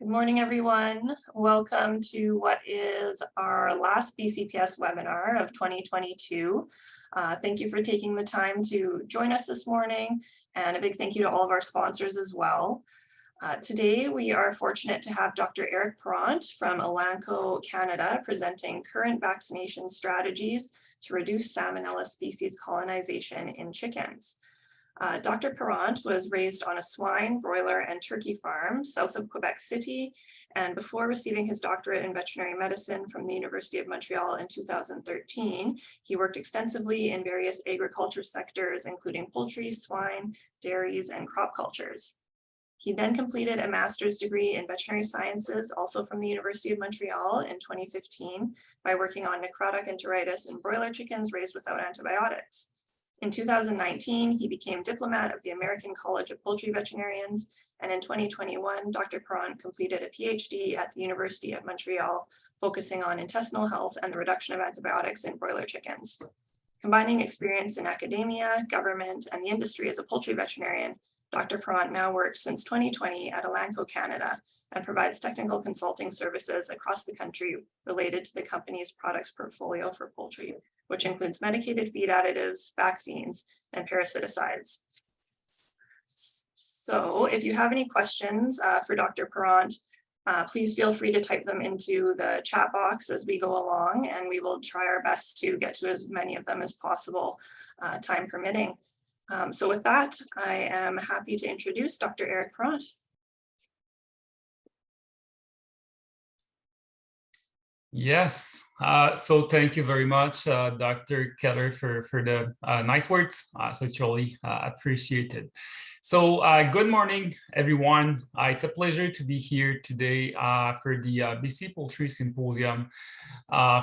Good morning, everyone. Welcome to what is our last BCPS webinar of 2022. Thank you for taking the time to join us this morning, and a big thank you to all of our sponsors as well. Today, we are fortunate to have Dr. Eric Perrant from Elanco, Canada, presenting current vaccination strategies to reduce Salmonella species colonization in chickens. Dr. Perrant was raised on a swine, broiler, and turkey farm south of Quebec City, and before receiving his doctorate in veterinary medicine from the University of Montreal in 2013, he worked extensively in various agriculture sectors, including poultry, swine, dairies, and crop cultures. He then completed a master's degree in veterinary sciences, also from the University of Montreal in 2015, by working on necrotic enteritis in broiler chickens raised without antibiotics. In 2019, he became diplomat of the American College of Poultry Veterinarians, and in 2021, Dr. Perrant completed a PhD at the University of Montreal, focusing on intestinal health and the reduction of antibiotics in broiler chickens. Combining experience in academia, government, and the industry as a poultry veterinarian, Dr. Perrant now works since 2020 at Elanco, Canada, and provides technical consulting services across the country related to the company's products portfolio for poultry, which includes medicated feed additives, vaccines, and parasiticides. So if you have any questions for Dr. Perrant, please feel free to type them into the chat box as we go along, and we will try our best to get to as many of them as possible, time permitting. So with that, I am happy to introduce Dr. Eric Perrant. Yes, so thank you very much, Dr. Keller, for the nice words. So it's really appreciated. So good morning, everyone. It's a pleasure to be here today for the BC Poultry Symposium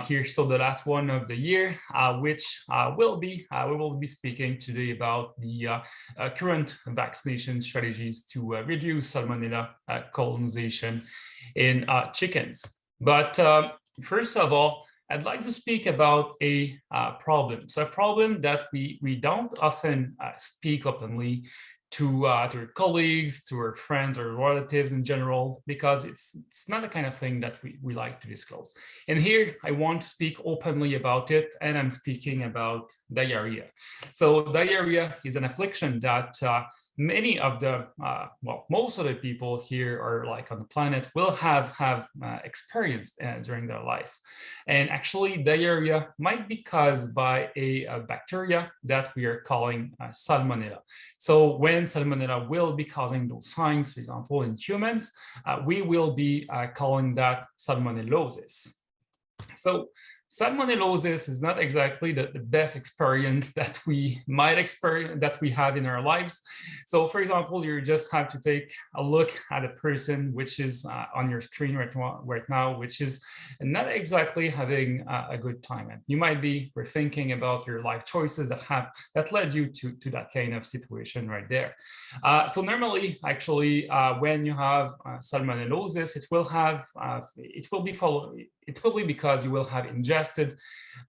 here. So the last one of the year, which we will be speaking today about the current vaccination strategies to reduce Salmonella colonization in chickens. But first of all, I'd like to speak about a problem. So a problem that we don't often speak openly to our colleagues, to our friends or relatives in general, because it's not the kind of thing that we like to disclose. And here I want to speak openly about it, and I'm speaking about diarrhea. So diarrhea is an affliction that many of the, most of the people here or like on the planet will have experienced during their life. And actually diarrhea might be caused by a bacteria that we are calling Salmonella. So when Salmonella will be causing those signs, for example, in humans, we will be calling that salmonellosis. So salmonellosis is not exactly the best experience that we might experience, that we have in our lives. So for example, you just have to take a look at a person which is on your screen right now, which is not exactly having a good time. And you might be rethinking about your life choices that led you to that kind of situation right there. So normally, actually, when you have salmonellosis, it will be because you will have ingested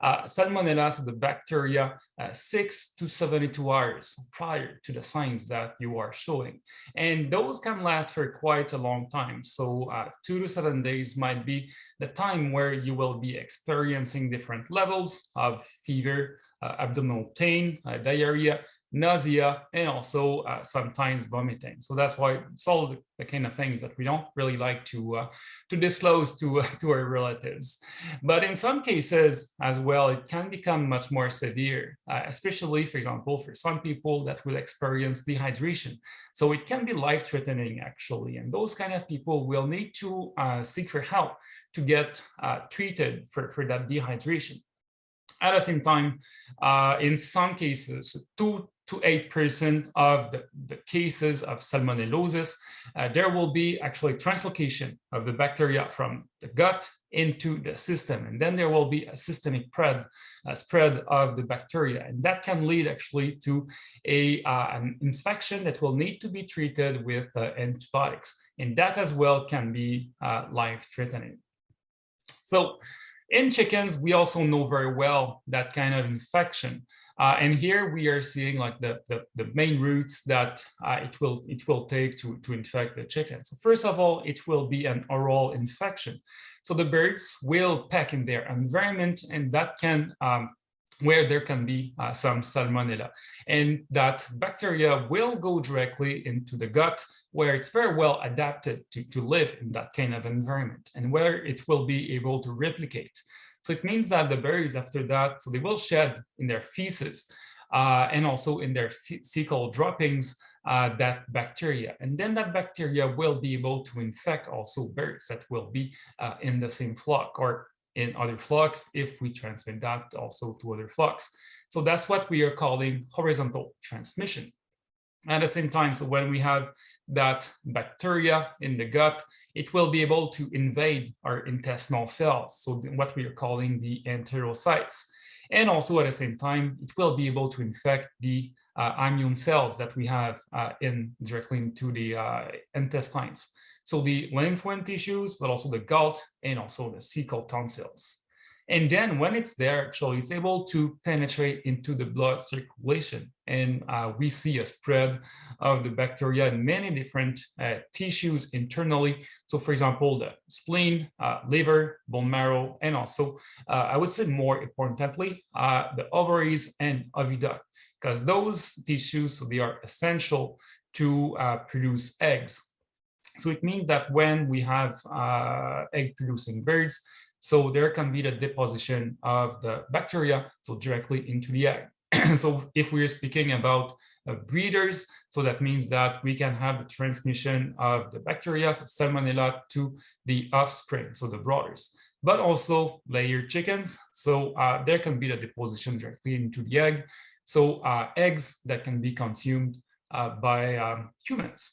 Salmonella, so the bacteria, 6 to 72 hours prior to the signs that you are showing. And those can last for quite a long time. So 2 to 7 days might be the time where you will be experiencing different levels of fever, abdominal pain, diarrhea, nausea, and also sometimes vomiting. So that's why it's all the kind of things that we don't really like to disclose to our relatives. But in some cases as well, it can become much more severe, especially, for example, for some people that will experience dehydration. So it can be life-threatening, actually. And those kind of people will need to seek for help to get treated for that dehydration. At the same time, in some cases, 2 to 8% of the cases of salmonellosis, there will be actually translocation of the bacteria from the gut into the system. And then there will be a systemic spread of the bacteria. And that can lead actually to an infection that will need to be treated with antibiotics. And that as well can be life-threatening. So in chickens, we also know very well that kind of infection And here we are seeing like the main routes that it will take to infect the chicken. So first of all, it will be an oral infection. So the birds will peck in their environment, and that can where there can be some salmonella, and that bacteria will go directly into the gut, where it's very well adapted to live in that kind of environment, and where it will be able to replicate. So it means that the birds after that, so they will shed in their feces and also in their fecal droppings that bacteria, and then that bacteria will be able to infect also birds that will be in the same flock or in other flocks if we transmit that also to other flocks. So that's what we are calling horizontal transmission. At the same time, so when we have that bacteria in the gut, it will be able to invade our intestinal cells, so what we are calling the enterocytes. And also at the same time, it will be able to infect the immune cells that we have directly into the intestines. So the lymphoid tissues, but also the gut and also the cecal tonsils. And then when it's there, actually, it's able to penetrate into the blood circulation. And we see a spread of the bacteria in many different tissues internally. So for example, the spleen, liver, bone marrow, and also, I would say more importantly, the ovaries and oviduct, because those tissues, so they are essential to produce eggs. So it means that when we have egg-producing birds, so there can be the deposition of the bacteria, so directly into the egg. So if we're speaking about breeders, so that means that we can have the transmission of the bacteria, so Salmonella, to the offspring, so the broilers, but also layer chickens. So there can be the deposition directly into the egg. So eggs that can be consumed by humans.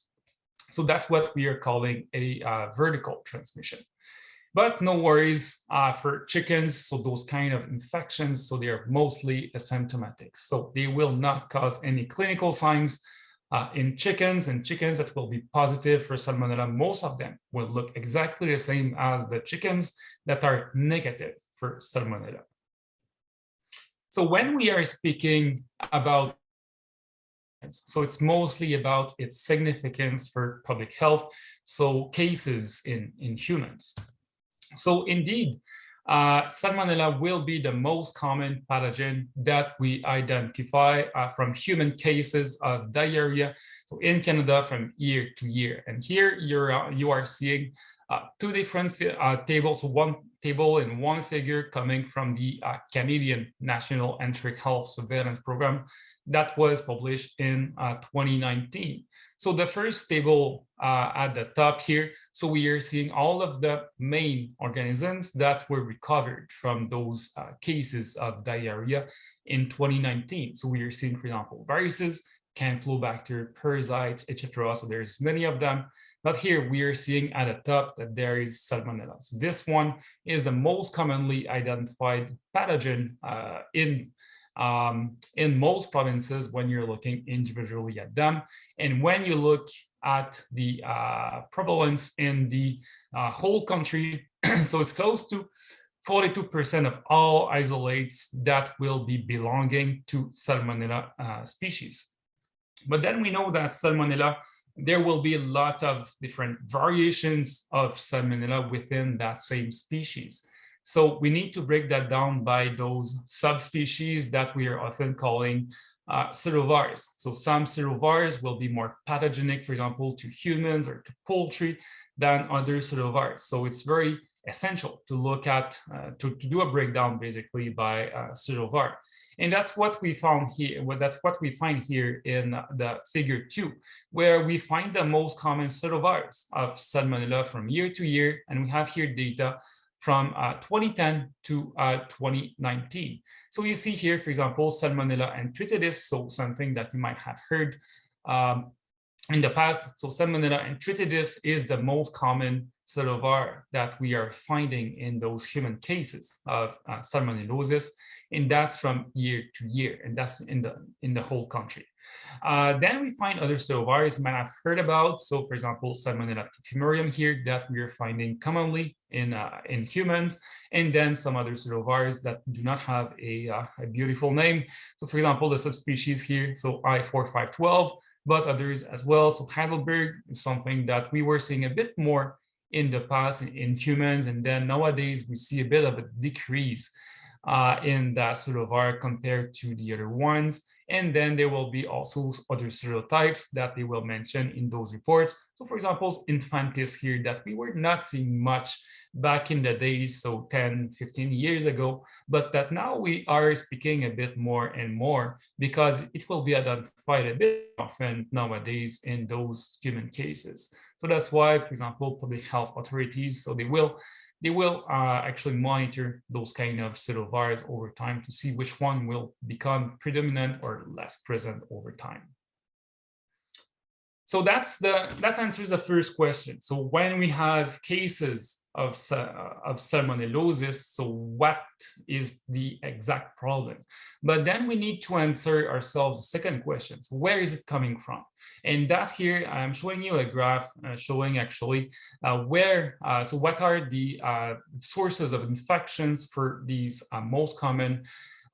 So that's what we are calling a vertical transmission. But no worries for chickens. So those kind of infections, so they are mostly asymptomatic. So they will not cause any clinical signs in chickens, and chickens that will be positive for Salmonella, most of them will look exactly the same as the chickens that are negative for Salmonella. So when we are speaking about, so it's mostly about its significance for public health, so cases in humans. So indeed, Salmonella will be the most common pathogen that we identify from human cases of diarrhea, so in Canada from year to year. And here you are seeing two different tables, one table and one figure coming from the Canadian National Enteric Health Surveillance Program that was published in 2019. So the first table at the top here, so we are seeing all of the main organisms that were recovered from those cases of diarrhea in 2019. So we are seeing, for example, viruses, Campylobacter, parasites, etc. So there's many of them. But here we are seeing at the top that there is Salmonella. So this one is the most commonly identified pathogen in most provinces when you're looking individually at them. And when you look at the prevalence in the whole country, so it's close to 42% of all isolates that will be belonging to Salmonella species. But then we know that Salmonella, there will be a lot of different variations of Salmonella within that same species. So we need to break that down by those subspecies that we are often calling pseudovirus. So some pseudovirus will be more pathogenic, for example, to humans or to poultry than other pseudovirus. So it's very essential to look at, to do a breakdown basically by pseudovirus. And that's what we found here. Well, that's what we find here in the figure 2, where we find the most common pseudovirus of Salmonella from year to year. And we have here data from 2010 to 2019. So you see here, for example, Salmonella enteritidis, so something that you might have heard in the past. So Salmonella enteritidis is the most common pseudovirus that we are finding in those human cases of salmonellosis, and that's from year to year, and that's in the whole country. Then we find other pseudovirus you might have heard about. So, for example, Salmonella typhimurium here that we are finding commonly in humans, and then some other pseudovirus that do not have a beautiful name. So, for example, the subspecies here, so I4512, but others as well. So Heidelberg is something that we were seeing a bit more in the past in humans, and then nowadays we see a bit of a decrease in that pseudovirus compared to the other ones. And then there will be also other serotypes that they will mention in those reports. So for example, infantis here that we were not seeing much back in the days, so 10, 15 years ago, but that now we are speaking a bit more and more because it will be identified a bit often nowadays in those human cases. So that's why, for example, public health authorities, so they will actually monitor those kind of pseudovirus over time to see which one will become predominant or less present over time. So that answers the first question. So when we have cases of salmonellosis, so what is the exact problem? But then we need to answer ourselves the second question. So where is it coming from? And that here, I'm showing you a graph showing actually so what are the sources of infections for these most common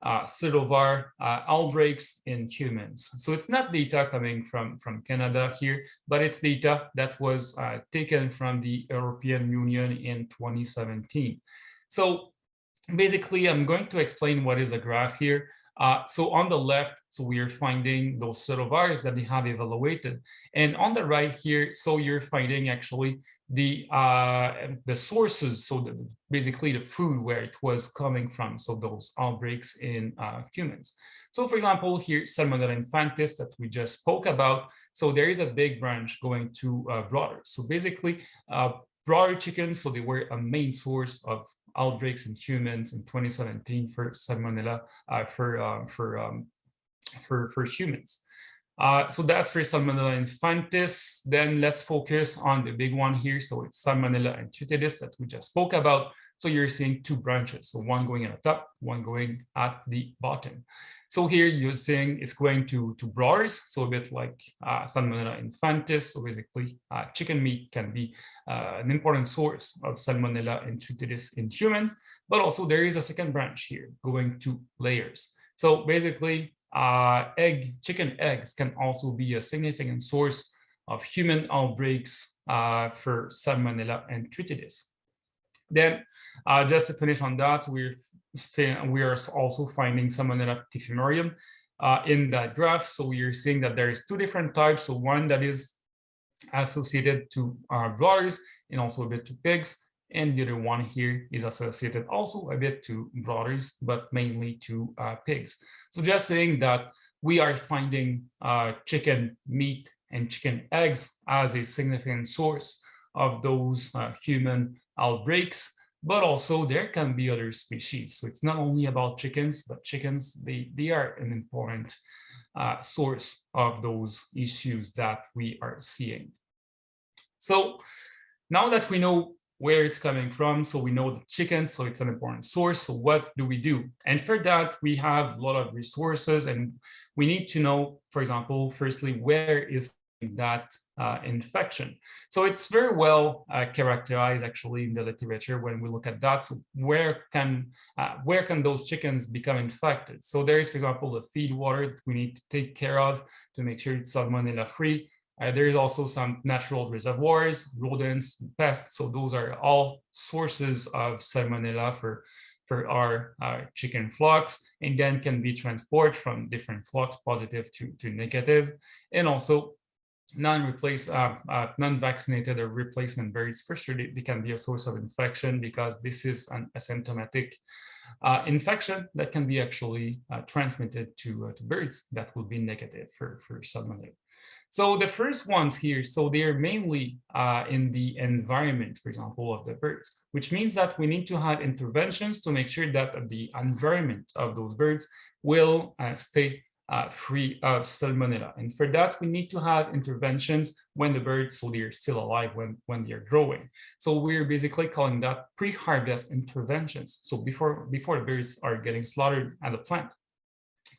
pseudovirus outbreaks in humans. So it's not data coming from Canada here, but it's data that was taken from the European Union in 2017. So basically, I'm going to explain what is a graph here. So on the left, so we are finding those pseudovirus that they have evaluated. And on the right here, so you're finding actually the sources, so basically the food where it was coming from, so those outbreaks in humans. So for example, here, Salmonella infantis that we just spoke about, so there is a big branch going to broilers. So basically, broiler chickens, so they were a main source of outbreaks in humans in 2017 for Salmonella for humans. So that's for Salmonella infantis. Then let's focus on the big one here. So it's Salmonella enteric that we just spoke about. So you're seeing two branches. So one going at the top, one going at the bottom. So here you're seeing it's going to broilers. So a bit like Salmonella infantis. So basically chicken meat can be an important source of Salmonella enteric in humans. But also there is a second branch here going to layers. So basically chicken eggs can also be a significant source of human outbreaks for Salmonella enteric. Then, just to finish on that, we are also finding Salmonella typhimurium in that graph. So we are seeing that there is two different types. So one that is associated to broilers and also a bit to pigs. And the other one here is associated also a bit to broilers, but mainly to pigs. So just saying that we are finding chicken meat and chicken eggs as a significant source of those human outbreaks, but also there can be other species. So it's not only about chickens, but chickens, they are an important source of those issues that we are seeing. So now that we know where it's coming from, so we know the chickens, so it's an important source. So what do we do? And for that, we have a lot of resources, and we need to know, for example, firstly, where is that infection? So it's very well characterized actually in the literature when we look at that. So where can those chickens become infected? So there is, for example, the feed water that we need to take care of to make sure it's salmonella free. There is also some natural reservoirs, rodents, pests. So those are all sources of salmonella for our chicken flocks, and then can be transported from different flocks, positive to negative, and also non-vaccinated or replacement birds. For sure, they can be a source of infection because this is an asymptomatic infection that can be actually transmitted to birds that will be negative for salmonella. So the first ones here, so they are mainly in the environment, for example, of the birds, which means that we need to have interventions to make sure that the environment of those birds will stay free of salmonella. And for that, we need to have interventions when the birds, so they're still alive when they're growing. So we're basically calling that pre-harvest interventions. So before the birds are getting slaughtered at the plant.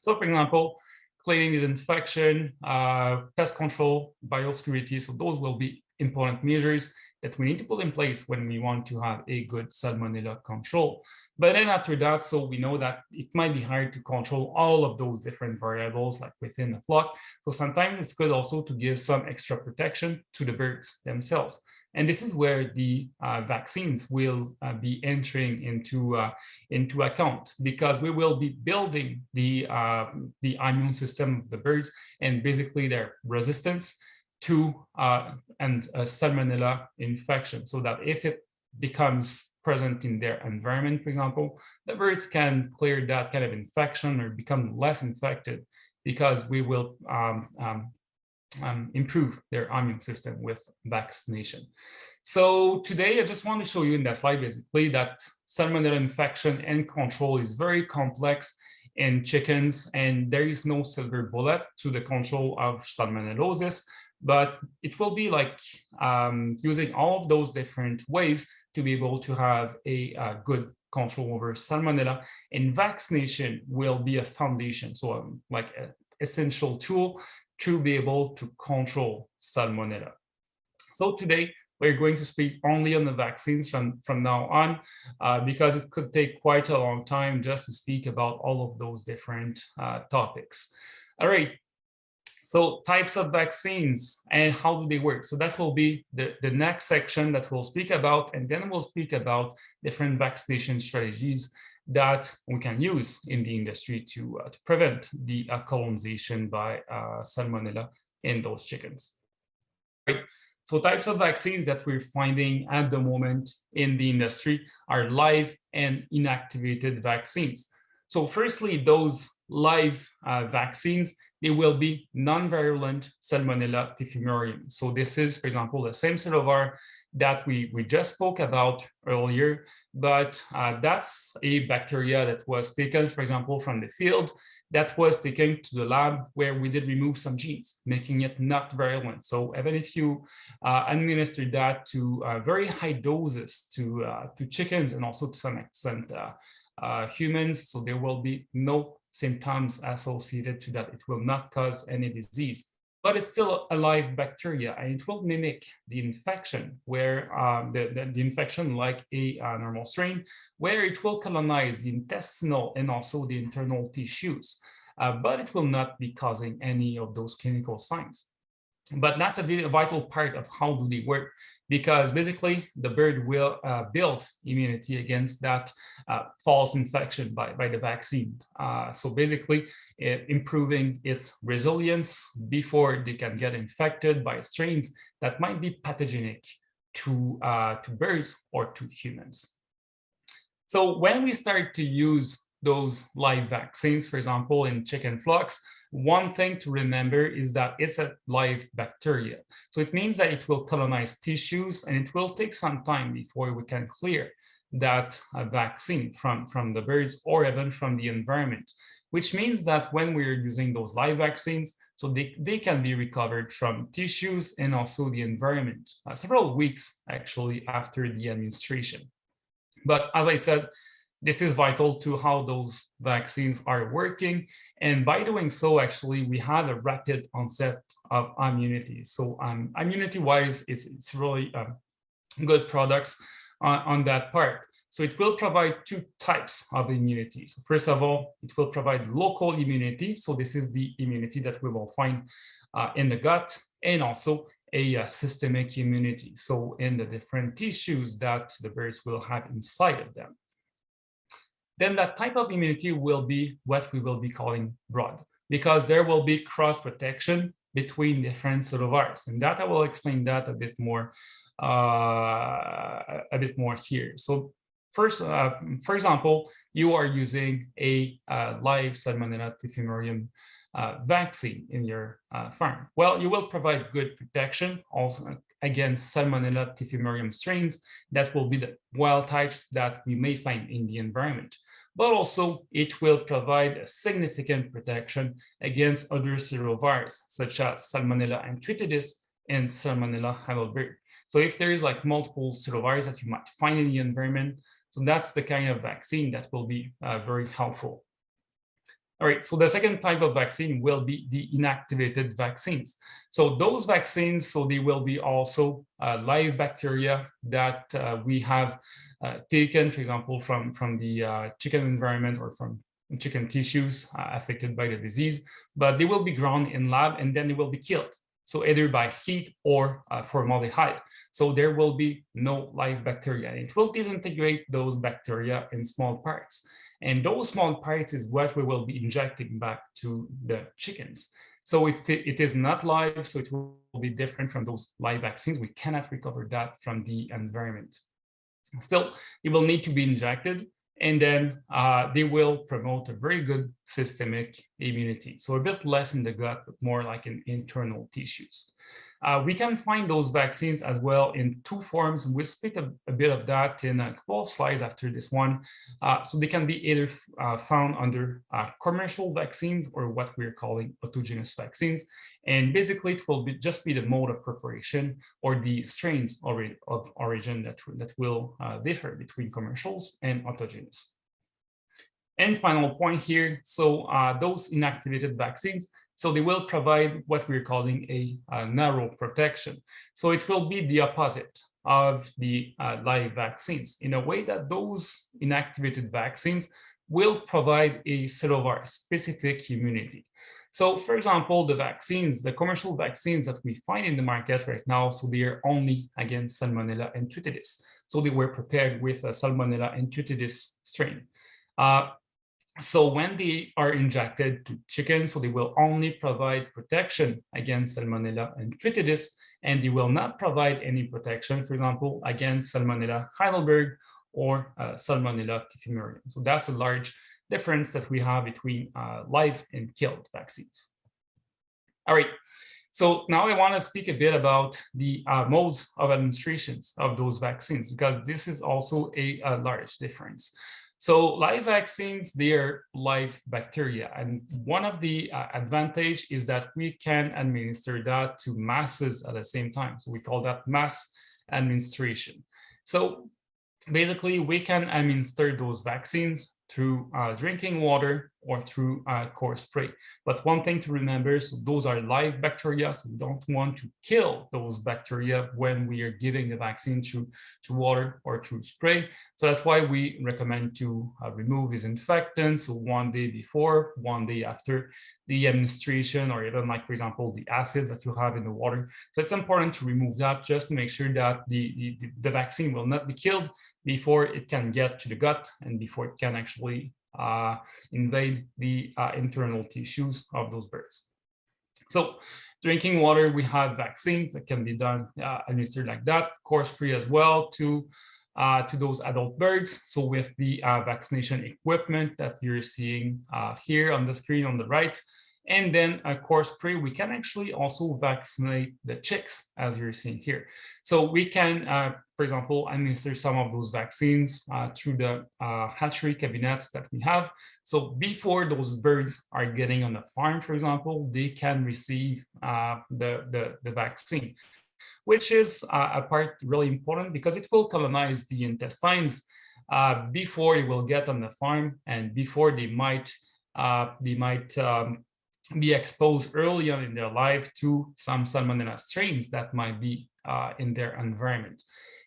So for example, cleaning, disinfection, pest control, biosecurity. So those will be important measures that we need to put in place when we want to have a good Salmonella control. But then after that, so we know that it might be hard to control all of those different variables like within the flock. So sometimes it's good also to give some extra protection to the birds themselves. And this is where the vaccines will be entering into account, because we will be building the immune system of the birds and basically their resistance to Salmonella infection, so that if it becomes present in their environment, for example, the birds can clear that kind of infection or become less infected, because we will improve their immune system with vaccination. So today, I just want to show you in that slide basically that Salmonella infection and control is very complex in chickens, and there is no silver bullet to the control of salmonellosis, but it will be like using all of those different ways to be able to have a good control over Salmonella, and vaccination will be a foundation, so like an essential tool to be able to control Salmonella. So today, we're going to speak only on the vaccines from now on, because it could take quite a long time just to speak about all of those different topics. All right, so types of vaccines and how do they work? So that will be the next section that we'll speak about, and then we'll speak about different vaccination strategies that we can use in the industry to prevent the colonization by Salmonella in those chickens. Right. So types of vaccines that we're finding at the moment in the industry are live and inactivated vaccines. So firstly, those live vaccines, they will be non-virulent Salmonella typhimurium. So this is, for example, the same serovar that we just spoke about earlier, but that's a bacteria that was taken, for example, from the field, that was taken to the lab where we did remove some genes, making it not virulent. So even if you administer that to very high doses to chickens and also to some extent humans, so there will be no symptoms associated to that. It will not cause any disease, but it's still a live bacteria, and it will mimic the infection, where the infection like a normal strain, where it will colonize the intestinal and also the internal tissues, but it will not be causing any of those clinical signs. But that's a vital part of how do they work, because basically the bird will build immunity against that false infection by the vaccine. So basically improving its resilience before they can get infected by strains that might be pathogenic to birds or to humans. So when we start to use those live vaccines, for example, in chicken flocks, one thing to remember is that it's a live bacteria. So it means that it will colonize tissues, and it will take some time before we can clear that vaccine from the birds or even from the environment, which means that when we're using those live vaccines, so they can be recovered from tissues and also the environment several weeks actually after the administration. But as I said, this is vital to how those vaccines are working. And by doing so, actually, we have a rapid onset of immunity. So immunity-wise, it's really good products on that part. So it will provide two types of immunity. So first of all, it will provide local immunity. So this is the immunity that we will find in the gut, and also a systemic immunity. So in the different tissues that the birds will have inside of them. Then that type of immunity will be what we will be calling broad, because there will be cross protection between different serovars, and that I will explain that a bit more here. So first, for example, you are using a live Salmonella typhimurium vaccine in your farm. Well, you will provide good protection also against Salmonella typhimurium strains that will be the wild types that we may find in the environment. But also it will provide a significant protection against other serovars, such as Salmonella Untitled and Salmonella Heidelberg. So if there is like multiple serovars that you might find in the environment, so that's the kind of vaccine that will be very helpful. All right, so the second type of vaccine will be the inactivated vaccines. So those vaccines, so they will be also live bacteria that we have taken, for example, from the chicken environment or from chicken tissues affected by the disease, but they will be grown in lab and then they will be killed. So either by heat or formaldehyde. So there will be no live bacteria. It will disintegrate those bacteria in small parts. And those small parts is what we will be injecting back to the chickens. So it is not live, so it will be different from those live vaccines. We cannot recover that from the environment. Still, it will need to be injected, and then they will promote a very good systemic immunity. So a bit less in the gut, but more like in internal tissues. We can find those vaccines as well in two forms. We'll speak a bit of that in a couple of slides after this one. So they can be either found under commercial vaccines or what we're calling autogenous vaccines. And basically, it will just be the mode of preparation or the strains of origin that will differ between commercials and autogenous. And final point here, so those inactivated vaccines, so they will provide what we're calling a narrow protection. So it will be the opposite of the live vaccines in a way that those inactivated vaccines will provide a cellular specific immunity. So for example, the vaccines, the commercial vaccines that we find in the market right now, so they are only against Salmonella enteric. So they were prepared with a Salmonella enteric strain. So when they are injected to chickens, so they will only provide protection against Salmonella enteric, and they will not provide any protection, for example, against Salmonella Heidelberg or Salmonella typhimurium. So that's a large difference that we have between live and killed vaccines. All right, so now I want to speak a bit about the modes of administrations of those vaccines, because this is also a large difference. So live vaccines, they are live bacteria. And one of the advantage is that we can administer that to masses at the same time. So we call that mass administration. So basically, we can administer those vaccines through drinking water or through core spray. But one thing to remember, so those are live bacteria, so we don't want to kill those bacteria when we are giving the vaccine through water or through spray. So that's why we recommend to remove disinfectants, so 1 day before, 1 day after the administration, or even like, for example, the acids that you have in the water. So it's important to remove that just to make sure that the vaccine will not be killed before it can get to the gut and before it can actually invade the internal tissues of those birds. So drinking water, we have vaccines that can be done, administered like that, core spray as well to those adult birds. So with the vaccination equipment that you're seeing here on the screen on the right, and then a core spray, we can actually also vaccinate the chicks, as you're seeing here. So we can, for example, administer some of those vaccines through the hatchery cabinets that we have. So before those birds are getting on the farm, for example, they can receive the vaccine, which is a part really important because it will colonize the intestines before it will get on the farm and before they might be exposed early on in their life to some Salmonella strains that might be in their environment.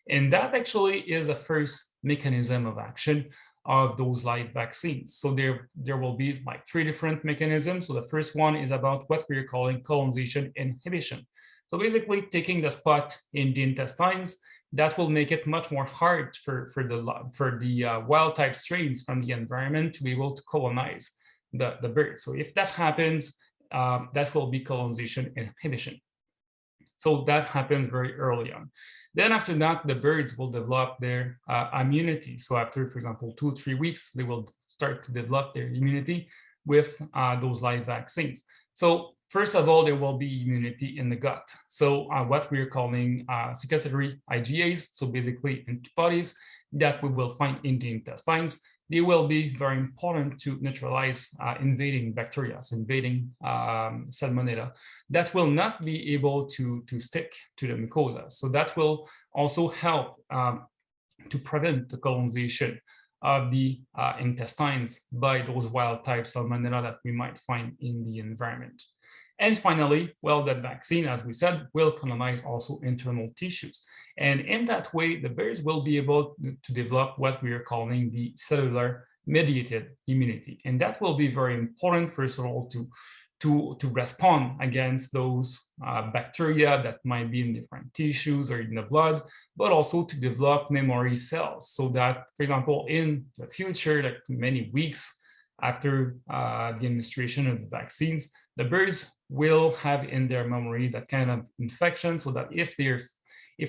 And that actually is the first mechanism of action of those live vaccines. So there will be like 3 different mechanisms. So the first one is about what we're calling colonization inhibition. So basically taking the spot in the intestines, that will make it much more hard for the wild type strains from the environment to be able to colonize the bird. So if that happens, that will be colonization inhibition. So that happens very early on. Then after that, the birds will develop their immunity. So after, for example, 2 or 3 weeks, they will start to develop their immunity with those live vaccines. So first of all, there will be immunity in the gut. So what we're calling secretory IgAs, so basically antibodies that we will find in the intestines. They will be very important to neutralize invading bacteria, so invading Salmonella. That will not be able to stick to the mucosa. So that will also help to prevent the colonization of the intestines by those wild type Salmonella that we might find in the environment. And finally, well, that vaccine, as we said, will colonize also internal tissues. And in that way, the birds will be able to develop what we are calling the cellular mediated immunity. And that will be very important, first of all, to respond against those bacteria that might be in different tissues or in the blood, but also to develop memory cells so that, for example, in the future, like many weeks after the administration of the vaccines, the birds will have in their memory that kind of infection, so that if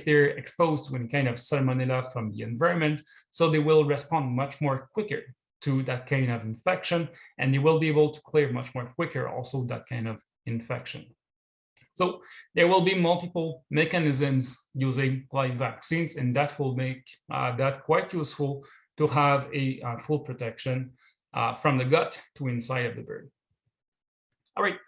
they're exposed to any kind of Salmonella from the environment, so they will respond much more quicker to that kind of infection, and they will be able to clear much more quicker also that kind of infection. So there will be multiple mechanisms using live vaccines, and that will make that quite useful to have a full protection from the gut to inside of the bird. All right,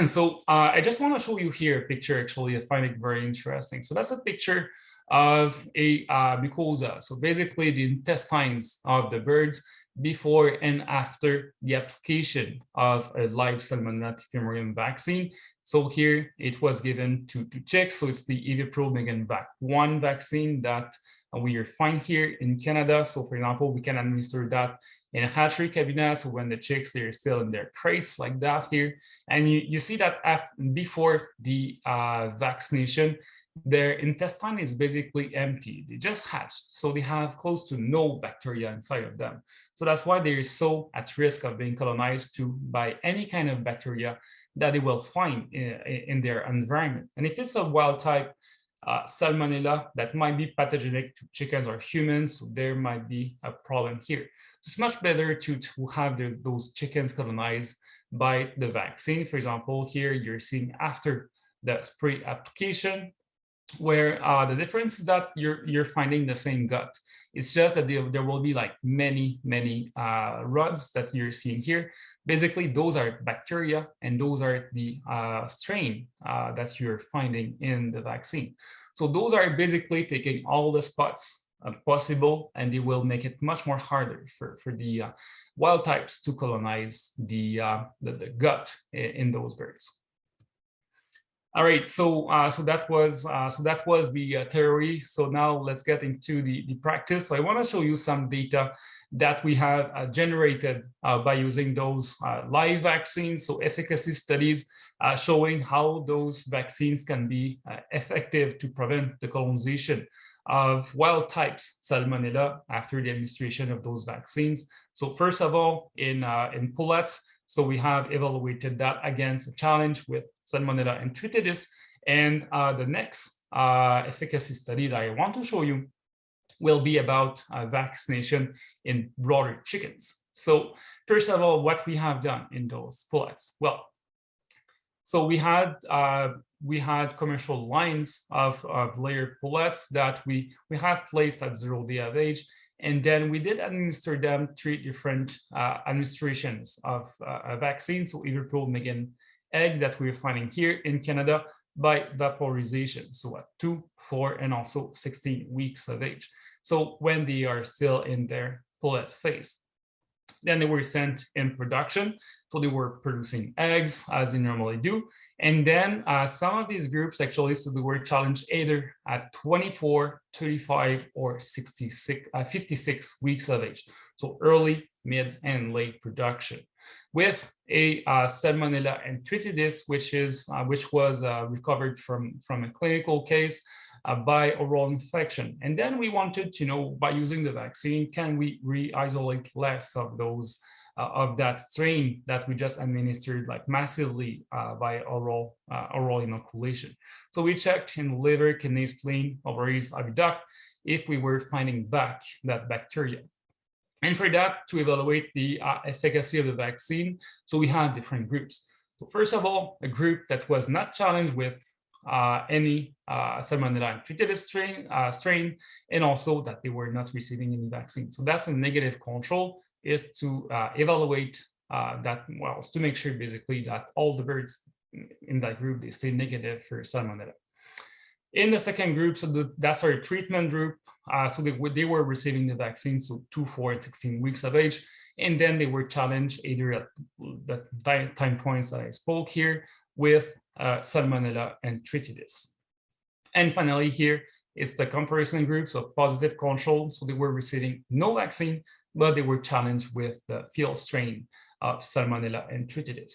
so I just want to show you here a picture. Actually, I find it very interesting. So that's a picture of a mucosa. So basically the intestines of the birds before and after the application of a live Salmonella typhimurium vaccine. So here it was given to chicks. So it's the Avipro Megan Vac 1 vaccine that we are finding here in Canada. So for example, we can administer that in a hatchery cabinet. So when the chicks, they're still in their crates like that here. And you see that before the vaccination, their intestine is basically empty. They just hatched. So they have close to no bacteria inside of them. So that's why they're so at risk of being colonized by any kind of bacteria that they will find in their environment. And if it's a wild type Salmonella, that might be pathogenic to chickens or humans, so there might be a problem here. So it's much better to have those chickens colonized by the vaccine. For example, here you're seeing after the spray application, where the difference is that you're finding the same gut. It's just that there will be like many rods that you're seeing here. Basically, those are bacteria, and those are the strain that you're finding in the vaccine. So those are basically taking all the spots possible, and they will make it much more harder for the wild types to colonize the gut in those birds. All right, so that was the theory. So now let's get into the practice. So I want to show you some data that we have generated by using those live vaccines. So efficacy studies showing how those vaccines can be effective to prevent the colonization of wild types Salmonella after the administration of those vaccines. So first of all, in pullets, so we have evaluated that against a challenge with Salmonella enteric, and the next efficacy study that I want to show you will be about vaccination in broiler chickens. So first of all, what we have done in those pullets? Well, so we had commercial lines of layered pullets that we have placed at 0 day of age. And then we did administer them 3 different administrations of a vaccine, so Avipro Megan Egg that we're finding here in Canada by vaporization, so at 2, 4, and also 16 weeks of age. So when they are still in their pullet phase. Then they were sent in production, so they were producing eggs as they normally do. And then some of these groups actually, so they were challenged either at 24, 35, or 56 weeks of age. So early, mid, and late production, with a Salmonella enteric, which was recovered from a clinical case by oral infection. And then we wanted to know, by using the vaccine, can we re-isolate less of those of that strain that we just administered like massively by oral inoculation. So we checked in liver, kidney, spleen, ovaries, duct if we were finding back that bacteria. And for that, to evaluate the efficacy of the vaccine, so we had different groups. So first of all, a group that was not challenged with any Salmonella enteric strain, and also that they were not receiving any vaccine. So that's a negative control, is to evaluate that, well, to make sure basically that all the birds in that group, they stay negative for Salmonella. In the second group, so that's our treatment group, so they were receiving the vaccine, so 2, 4, and 16 weeks of age. And then they were challenged either at the time points that I spoke here with Salmonella and Enteric. And finally here, it's the comparison groups of positive control. So they were receiving no vaccine, but they were challenged with the field strain of Salmonella and Enteric.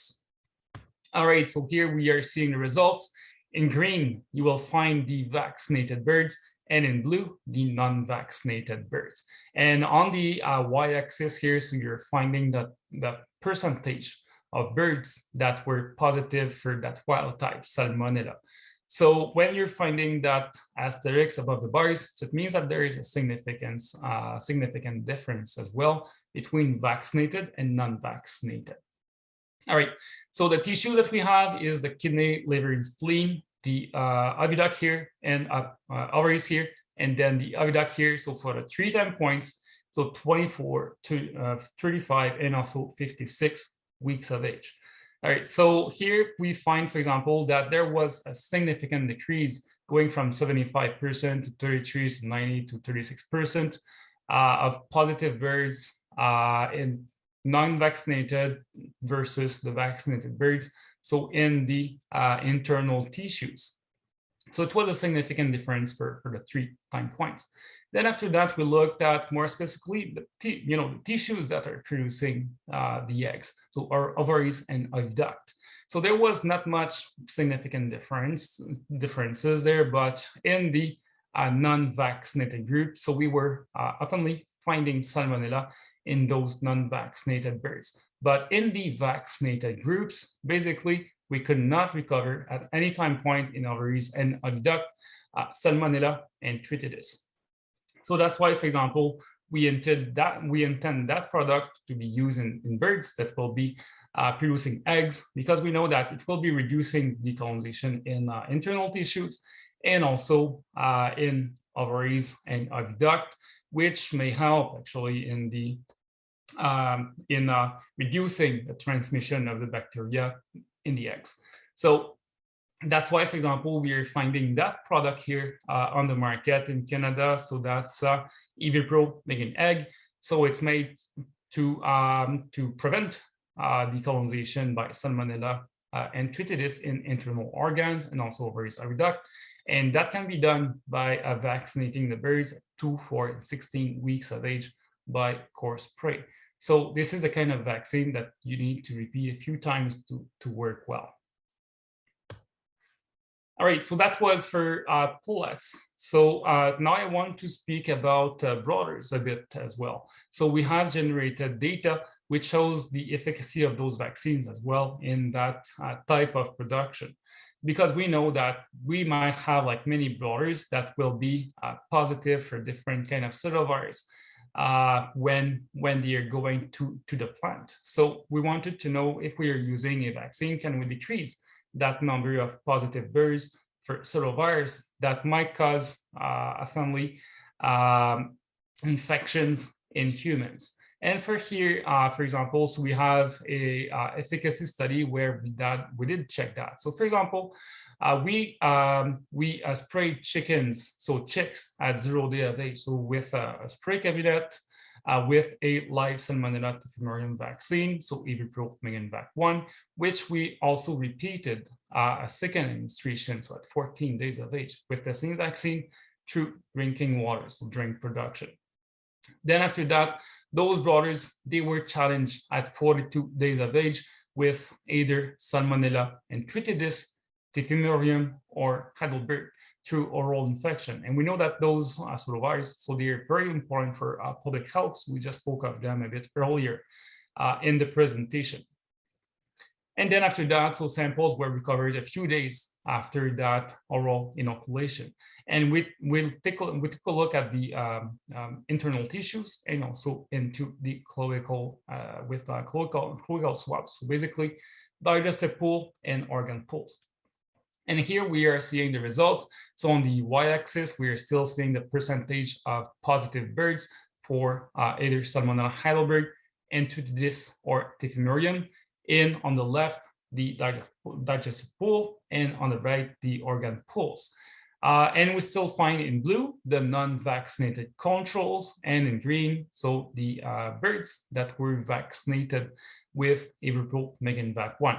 All right, so here we are seeing the results. In green, you will find the vaccinated birds, and in blue, the non-vaccinated birds. And on the y-axis here, so you're finding that the percentage of birds that were positive for that wild type Salmonella. So when you're finding that asterisk above the bars, so it means that there is a significant difference as well between vaccinated and non-vaccinated. All right, so the tissue that we have is the kidney, liver, and spleen, the aqueduct here, and ovaries here, and then the aqueduct here. So for the 3 time points, so 24 to 35 and also 56 weeks of age. All right, so here we find, for example, that there was a significant decrease going from 75% to 33 to 90 to 36% of positive birds in non-vaccinated versus the vaccinated birds, so in the internal tissues. So it was a significant difference for the 3 time points. Then after that, we looked at more specifically the tissues that are producing the eggs, so our ovaries and aqueduct. So there was not much significant differences there, but in the non-vaccinated group, so we were oftenly finding Salmonella in those non-vaccinated birds. But in the vaccinated groups, basically, we could not recover at any time point in ovaries and aqueduct Salmonella and Enteric. So that's why, for example, we intend that product to be used in birds that will be producing eggs, because we know that it will be reducing decolonization in internal tissues and also in ovaries and aqueduct, which may help actually in the reducing the transmission of the bacteria in the eggs. So that's why, for example, we are finding that product here on the market in Canada. So that's Avipro Megan Egg. So it's made to prevent decolonization by Salmonella and Enteric in internal organs and also ovaries aqueduct. And that can be done by vaccinating the birds at 2, 4, and 16 weeks of age by coarse spray. So this is the kind of vaccine that you need to repeat a few times to work well. All right, so that was for pullets. So now I want to speak about broilers a bit as well. So we have generated data which shows the efficacy of those vaccines as well in that type of production, because we know that we might have like many broilers that will be positive for different kind of pseudovirus when they are going to the plant. So we wanted to know if we are using a vaccine, can we decrease that number of positive birds for pseudovirus that might cause a family infections in humans. And for here, for example, so we have a efficacy study where we did check that. So for example, we sprayed chickens, so chicks at 0 day of age, so with a spray cabinet with a live Salmonella typhimurium vaccine, so Avipro Megan Vac 1, which we also repeated a second administration, so at 14 days of age, with the same vaccine through drinking water, so during production. Then after that, those broilers, they were challenged at 42 days of age with either Salmonella and Enteric, typhimurium, or Heidelberg through oral infection. And we know that those pseudovirus, so they're very important for public health. So we just spoke of them a bit earlier in the presentation. And then after that, so samples were recovered a few days after that oral inoculation. And we'll take a look at the internal tissues and also into the colloidal with colloidal swabs. So basically, digestive pool and organ pools. And here we are seeing the results. So on the y-axis, we are still seeing the percentage of positive birds for either Salmonella Heidelberg, Enteric, or typhimurium. And on the left, the digestive pool, and on the right, the organ pools. And we still find in blue the non-vaccinated controls, and in green, so the birds that were vaccinated with Avipro Megan Vac 1.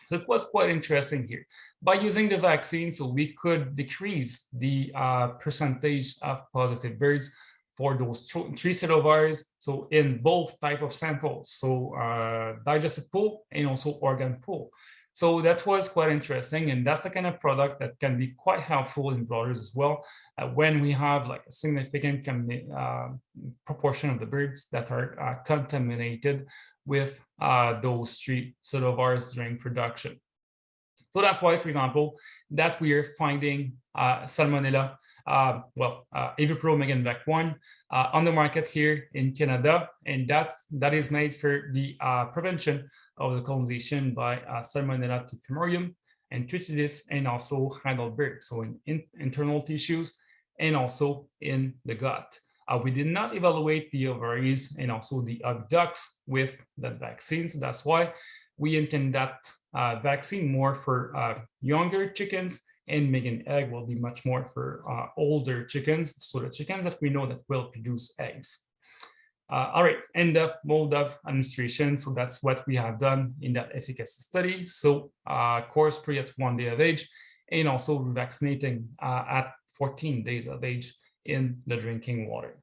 So it was quite interesting here. By using the vaccine, so we could decrease the percentage of positive birds for those 3 serovirus, so in both type of samples, so digestive pool and also organ pool. So that was quite interesting, and that's the kind of product that can be quite helpful in broilers as well, when we have like a significant proportion of the birds that are contaminated with those 3 serovirus during production. So that's why, for example, that we are finding Salmonella, Avipro Megan Vac 1 on the market here in Canada, and that is made for the prevention of the colonization by Salmonella typhimurium and Enteric, and also Heidelberg, so in internal tissues and also in the gut. We did not evaluate the ovaries and also the ducts with that vaccine, so that's why we intend that vaccine more for younger chickens, and Megan Egg will be much more for older chickens, so the chickens that we know that will produce eggs. All right, and the mode of administration, so that's what we have done in that efficacy study. So course pre at 1 day of age, and also vaccinating at 14 days of age in the drinking water.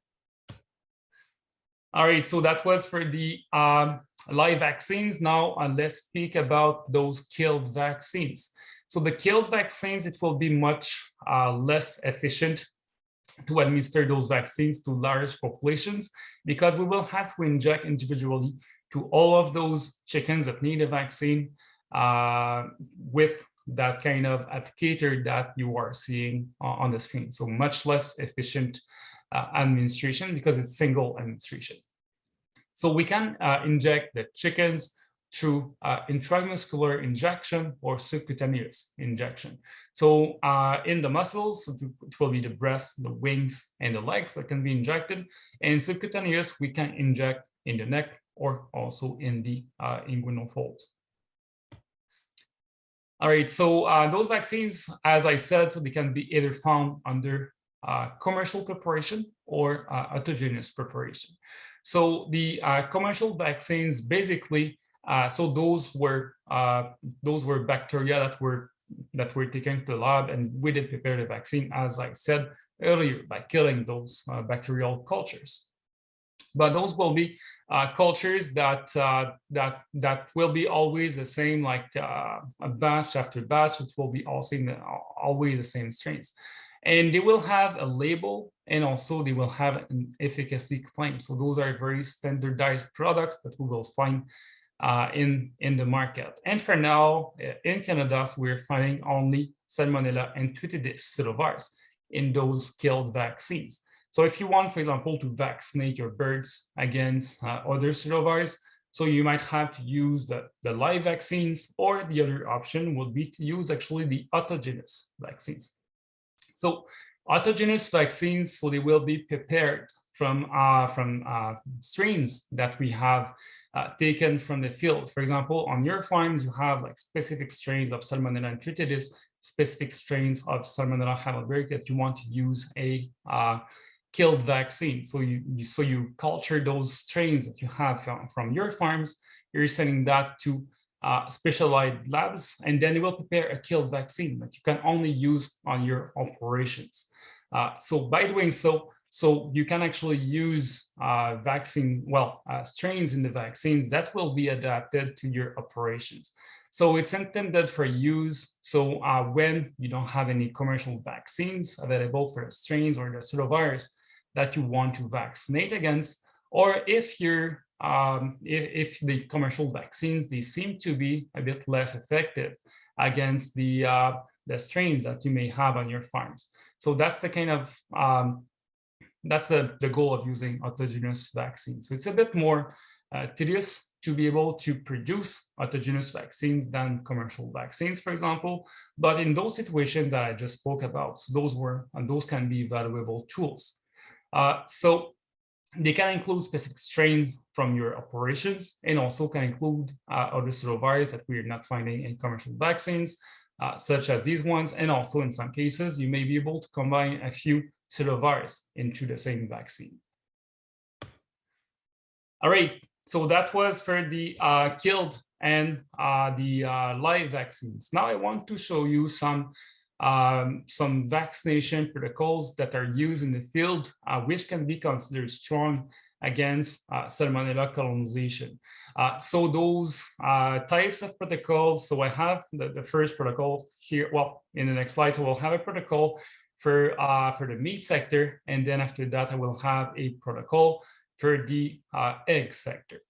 All right, so that was for the live vaccines. Now let's speak about those killed vaccines. So the killed vaccines, it will be much less efficient to administer those vaccines to large populations, because we will have to inject individually to all of those chickens that need a vaccine with that kind of applicator that you are seeing on the screen. So much less efficient administration, because it's single administration. So we can inject the chickens through intramuscular injection or subcutaneous injection. So in the muscles, it will be the breast, the wings, and the legs that can be injected. And subcutaneous, we can inject in the neck or also in the inguinal fold. All right, so those vaccines, as I said, so they can be either found under commercial preparation or autogenous preparation. So the commercial vaccines, basically, so those were bacteria that were taken to the lab, and we did prepare the vaccine, as I said earlier, by killing those bacterial cultures. But those will be cultures that will be always the same, like a batch after batch. It will be always the same strains, and they will have a label, and also they will have an efficacy claim. So those are very standardized products that we will find in the market. And for now, in Canada, so we're finding only Salmonella and Enteric serovirus in those killed vaccines. So if you want, for example, to vaccinate your birds against other serovirus, so you might have to use the live vaccines, or the other option would be to use actually the autogenous vaccines. So autogenous vaccines, so they will be prepared from strains that we have taken from the field. For example, on your farms, you have like specific strains of Salmonella and Enteric, specific strains of Salmonella Heidelberg that you want to use a killed vaccine. So you culture those strains that you have from your farms. You're sending that to specialized labs, and then they will prepare a killed vaccine that you can only use on your operations. So by doing so you can actually use strains in the vaccines that will be adapted to your operations. So it's intended for use. So when you don't have any commercial vaccines available for the strains or the serovirus that you want to vaccinate against, or if you're if the commercial vaccines, they seem to be a bit less effective against the strains that you may have on your farms. So that's the kind of that's the goal of using autogenous vaccines. So it's a bit more tedious to be able to produce autogenous vaccines than commercial vaccines, for example. But in those situations that I just spoke about, so those can be valuable tools. So they can include specific strains from your operations, and also can include other serovirus that we're not finding in commercial vaccines, such as these ones. And also in some cases, you may be able to combine a few pseudovirus into the same vaccine. All right, so that was for the killed and the live vaccines. Now I want to show you some vaccination protocols that are used in the field, which can be considered strong against Salmonella colonization. So those types of protocols, so I have the first protocol here, well, in the next slide, so we'll have a protocol for the meat sector, and then after that, I will have a protocol for the egg sector.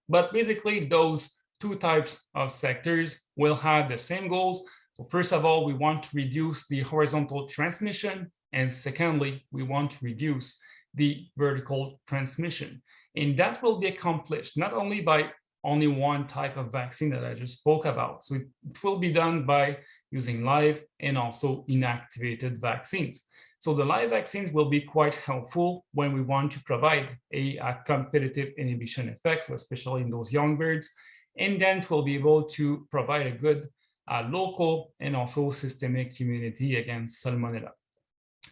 But basically, those two types of sectors will have the same goals. So first of all, we want to reduce the horizontal transmission, and secondly, we want to reduce the vertical transmission. And that will be accomplished not only by only one type of vaccine that I just spoke about. So it will be done by using live and also inactivated vaccines. So the live vaccines will be quite helpful when we want to provide a competitive inhibition effect, so especially in those young birds, and then it will be able to provide a good local and also systemic immunity against Salmonella.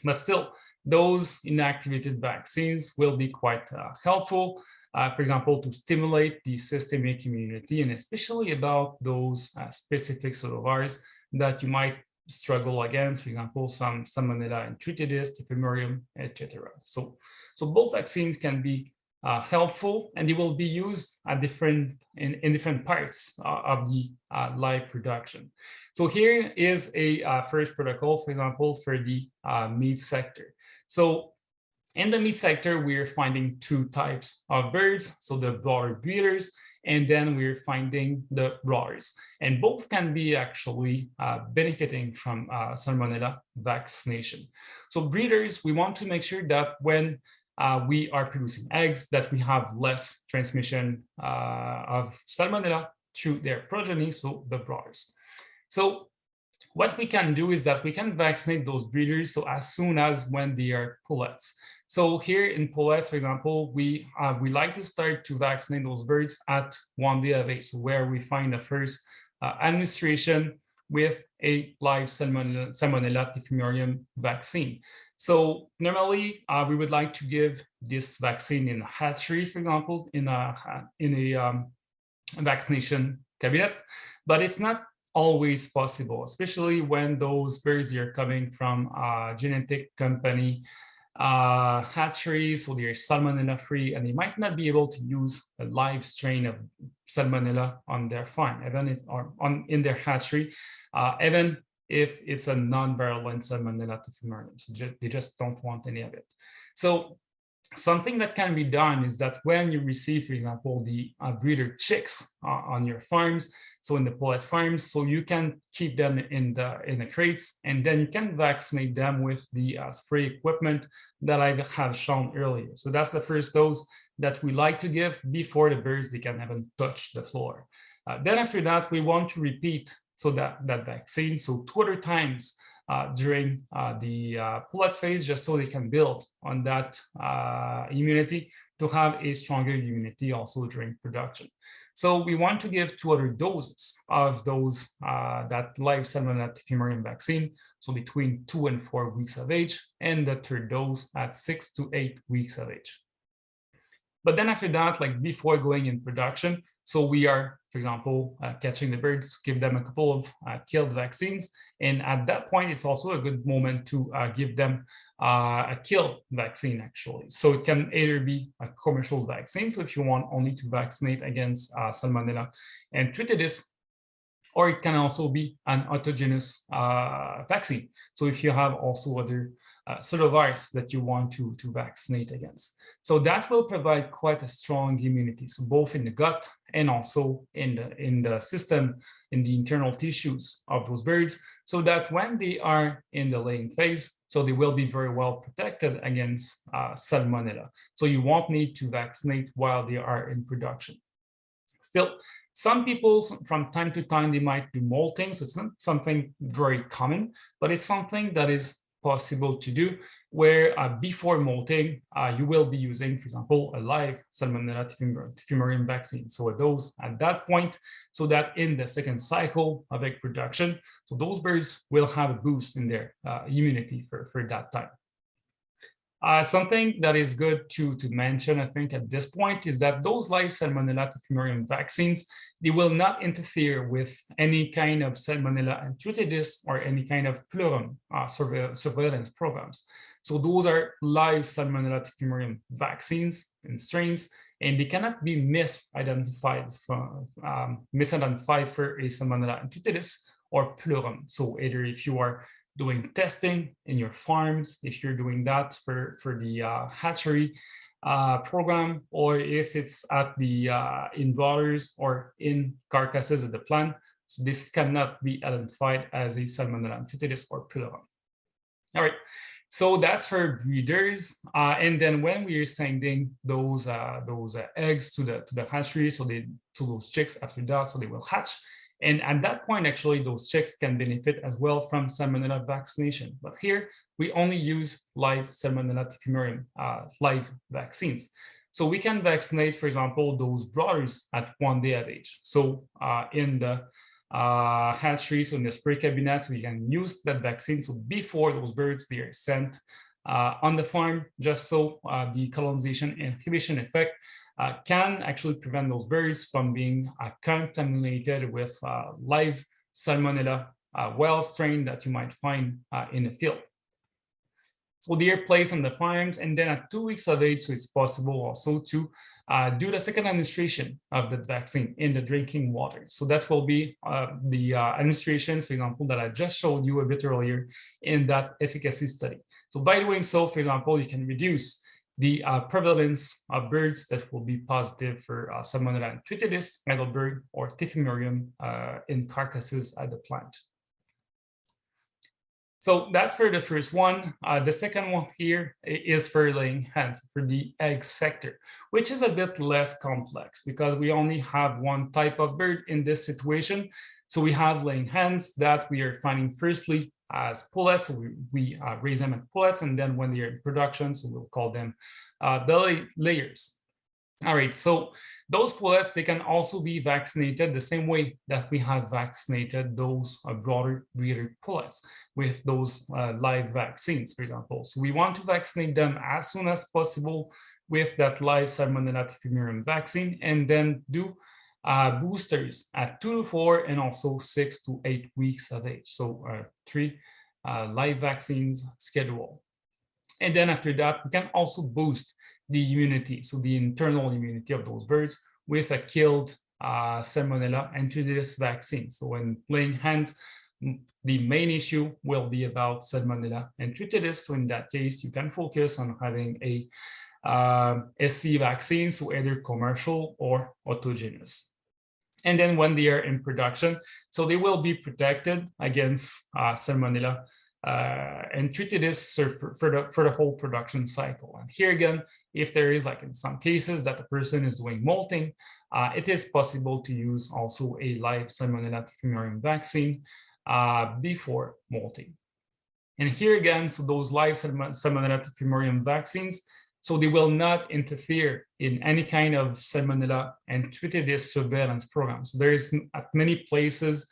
But still, those inactivated vaccines will be quite helpful, for example, to stimulate the systemic immunity, and especially about those specific pseudovirus that you might struggle against, for example, some Salmonella enteric, Ephemerum, etc. So both vaccines can be helpful, and they will be used at in different parts of the live production. So here is a first protocol, for example, for the meat sector. So in the meat sector, we're finding two types of birds, so the broiler breeders, and then we're finding the broilers. And both can be actually benefiting from Salmonella vaccination. So breeders, we want to make sure that when we are producing eggs, that we have less transmission of Salmonella through their progeny, so the broilers. So what we can do is that we can vaccinate those breeders so as soon as when they are pullets. So here in pullets, for example, we like to start to vaccinate those birds at 1 day of age, so where we find the first administration with a live Salmonella Ephemerum vaccine. So normally we would like to give this vaccine in a hatchery, for example, in a vaccination cabinet, but it's not always possible, especially when those birds are coming from a genetic company hatcheries, so they're Salmonella free, and they might not be able to use a live strain of Salmonella on their farm, even if or in their hatchery, even if it's a non-virulent Salmonella Ephemerum. So they just don't want any of it. So something that can be done is that when you receive, for example, the breeder chicks on your farms, so in the pullet farms, so you can keep them in the crates, and then you can vaccinate them with the spray equipment that I have shown earlier. So that's the first dose that we like to give before the birds, they can even touch the floor. Then after that, we want to repeat that vaccine, so 2 other times during the pullet phase, just so they can build on that immunity to have a stronger immunity also during production. So we want to give 2 other doses of those that live Salmonella Ephemerum vaccine, so between 2 and 4 weeks of age, and the third dose at 6 to 8 weeks of age. But then after that, like before going in production, so we are, for example, catching the birds to give them a couple of killed vaccines. And at that point, it's also a good moment to give them a killed vaccine, actually. So it can either be a commercial vaccine, so if you want only to vaccinate against Salmonella enteric, or it can also be an autogenous vaccine. So if you have also other pseudovirus that you want to vaccinate against. So that will provide quite a strong immunity, so both in the gut and also in the system, in the internal tissues of those birds, so that when they are in the laying phase, so they will be very well protected against Salmonella. So you won't need to vaccinate while they are in production. Still, some people from time to time, they might do molting, so it's not something very common, but it's something that is possible to do. where before molting, you will be using, for example, a live Salmonella typhimurium vaccine. So a dose at that point, so that in the second cycle of egg production, so those birds will have a boost in their immunity for that time. Something that is good to mention, I think, at this point is that those live Salmonella typhimurium vaccines, they will not interfere with any kind of Salmonella enteric or any kind of pleurum surveillance programs. So those are live Salmonella typhimurium vaccines and strains, and they cannot be misidentified for a Salmonella enteric or pleurum. So either if you are doing testing in your farms, if you're doing that for the hatchery program, or if it's at the in broilers or in carcasses at the plant, so this cannot be identified as a Salmonella enteric or pleurum. All right, so that's for breeders, and then when we are sending those eggs to the hatchery, so to those chicks after that, so they will hatch. And at that point, actually, those chicks can benefit as well from Salmonella vaccination. But here, we only use live Salmonella typhimurium live vaccines. So we can vaccinate, for example, those broilers at 1 day of age. So in the hatcheries, in the spray cabinets, we can use that vaccine. So before those birds, they are sent on the farm, just so the colonization inhibition effect can actually prevent those birds from being contaminated with live Salmonella well strain that you might find in the field. So they are placed on the farms, and then at 2 weeks of age, so it's possible also to do the second administration of the vaccine in the drinking water. So that will be the administrations, for example, that I just showed you a bit earlier in that efficacy study. So by doing so, for example, you can reduce the prevalence of birds that will be positive for Salmonella enteric, Heidelberg, or typhimurium in carcasses at the plant. So that's for the first one. The second one here is for laying hens, for the egg sector, which is a bit less complex because we only have one type of bird in this situation. So we have laying hens that we are finding firstly as pullets. So we raise them as pullets, and then when they're in production, so we'll call them the layers. All right, so those pullets, they can also be vaccinated the same way that we have vaccinated those broader breeder pullets with those live vaccines, for example. So we want to vaccinate them as soon as possible with that live Salmonella typhimurium vaccine, and then do boosters at 2 to 4 and also 6 to 8 weeks of age. So 3 live vaccines schedule. And then after that, we can also boost the immunity, so the internal immunity of those birds with a killed Salmonella enteric vaccine. So when laying hens, the main issue will be about Salmonella enteric. So in that case, you can focus on having a SC vaccine, so either commercial or autogenous. And then when they are in production, so they will be protected against Salmonella enteric for the whole production cycle. And here again, if there is, like in some cases, that the person is doing molting, it is possible to use also a live Salmonella typhimurium vaccine before molting. And here again, so those live Salmonella typhimurium vaccines, so they will not interfere in any kind of Salmonella enteric surveillance program. So there is at many places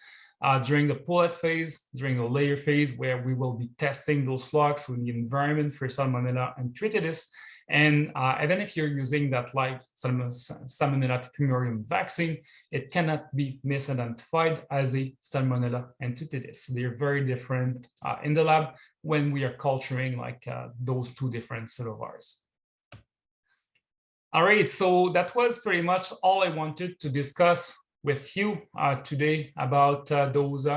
during the pullet phase, during the layer phase, where we will be testing those flocks in the environment for Salmonella enteric. And even if you're using that live Salmonella typhimurium vaccine, it cannot be misidentified as a Salmonella enteric. So they're very different in the lab when we are culturing like those two different cultivars. All right, so that was pretty much all I wanted to discuss with you today about those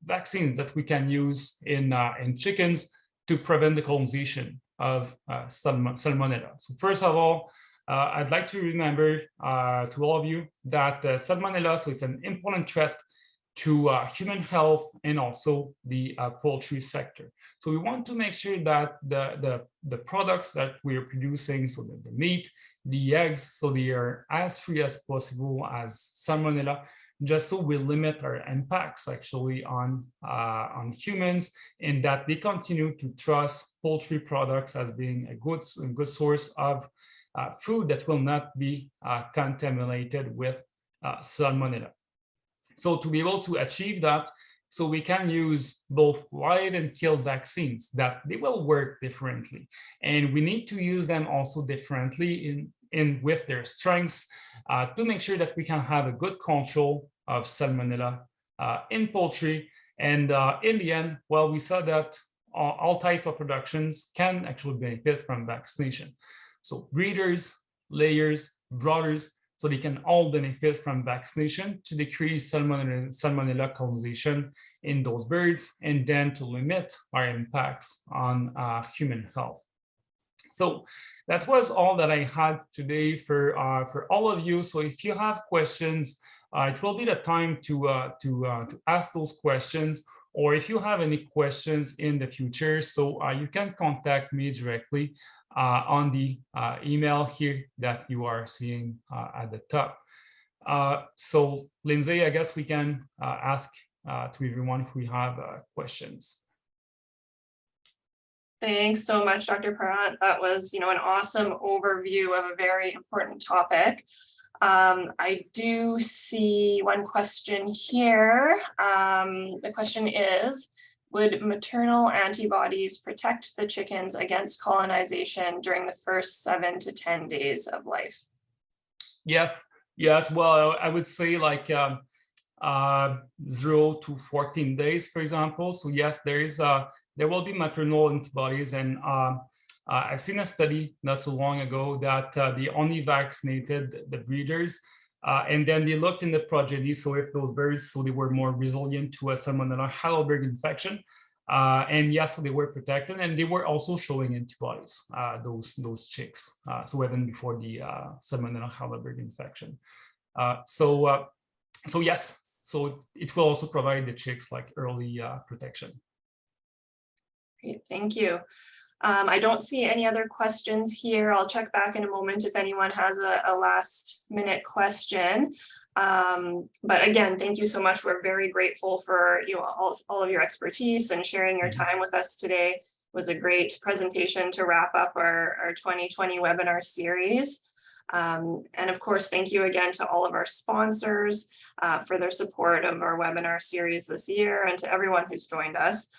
vaccines that we can use in chickens to prevent the colonization of Salmonella. So first of all, I'd like to remember to all of you that Salmonella, so it's an important threat to human health and also the poultry sector. So we want to make sure that the products that we are producing, so the meat, the eggs, so they are as free as possible as Salmonella, just so we limit our impacts actually on humans, and that they continue to trust poultry products as being a good source of food that will not be contaminated with Salmonella. So to be able to achieve that, so we can use both live and kill vaccines that they will work differently. And we need to use them also differently in with their strengths to make sure that we can have a good control of Salmonella in poultry. And in the end, well, we saw that all types of productions can actually benefit from vaccination. So breeders, layers, broilers, so they can all benefit from vaccination to decrease Salmonella colonization in those birds, and then to limit our impacts on human health. So that was all that I had today for all of you. So if you have questions, it will be the time to ask those questions, or if you have any questions in the future, so you can contact me directly on the email here that you are seeing at the top. So Lindsay, I guess we can ask to everyone if we have questions. Thanks so much, Dr. Parent. That was, an awesome overview of a very important topic. I do see one question here. The question is, would maternal antibodies protect the chickens against colonization during the first 7 to 10 days of life? Yes. Well, I would say like 0 to 14 days, for example. So yes, there will be maternal antibodies, and I've seen a study not so long ago that they only vaccinated the breeders, and then they looked in the progeny. So if those birds, so they were more resilient to a Salmonella Heidelberg infection, and yes, so they were protected, and they were also showing antibodies, those chicks. So even before the Salmonella Heidelberg infection. So yes, so it will also provide the chicks like early protection. Great, thank you. I don't see any other questions here. I'll check back in a moment if anyone has a last minute question. But again, thank you so much. We're very grateful for all of your expertise and sharing your time with us today. It was a great presentation to wrap up our 2020 webinar series. And of course, thank you again to all of our sponsors for their support of our webinar series this year, and to everyone who's joined us.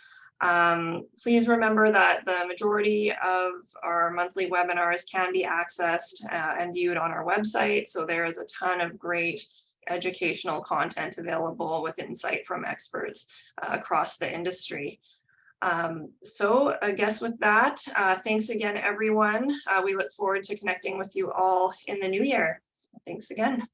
Please remember that the majority of our monthly webinars can be accessed and viewed on our website. So there is a ton of great educational content available with insight from experts across the industry. So I guess with that, thanks again, everyone. We look forward to connecting with you all in the new year. Thanks again.